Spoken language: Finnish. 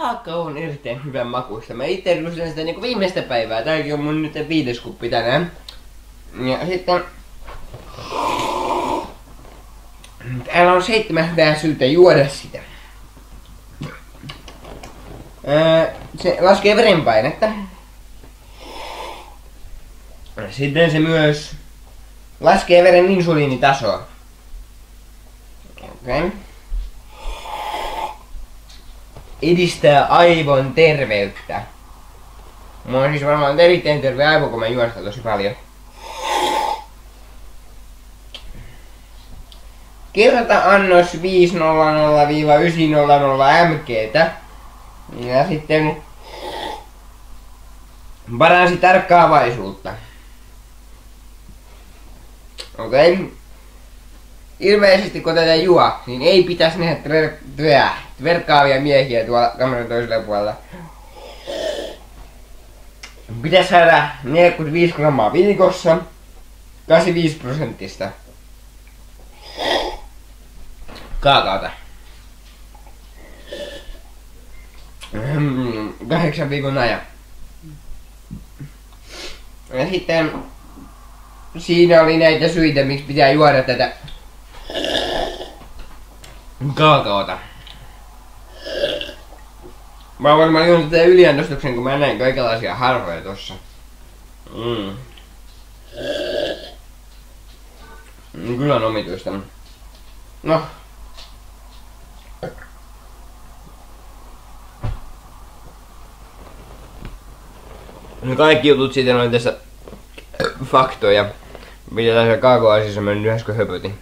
kaakao on erittäin hyvän makuista. Mä itse ryhdyn sitä niinku viimeistä päivää. Tääkin on mun nyt 5. kuppi tänään. Ja sitten... Täällä on 7 hyvää syytä juoda sitä. Se laskee verenpainetta. Sitten se myös laskee veren insuliinitasoa. Okay. Edistää aivon terveyttä. Mulla on siis varmaan erittäin terve aivo, kun mä juon sitä tosi paljon. Kerta annos 500-900 mg:tä. Ja sitten paransi tarkkaavaisuutta. Okei. Ilmeisesti kun tätä juo, niin ei pitäisi nähdä verkkaavia miehiä tuolla kameran toisella puolella. Pitäisi saada 45 grammaa viikossa, 85% kaakaota. 8 viikon ajan. Ja sitten siinä oli näitä syitä, miksi pitää juoda tätä kaakaota. Mä oon varmaan juonut tätä yliannostuksen, kun mä näin kaikenlaisia harvoja tossa. Kyllä on omituista. No. No kaikki jutut siitä on tässä faktoja. Mitä tässä kaakaoasiassa mennyt yhdessä kun höpötin.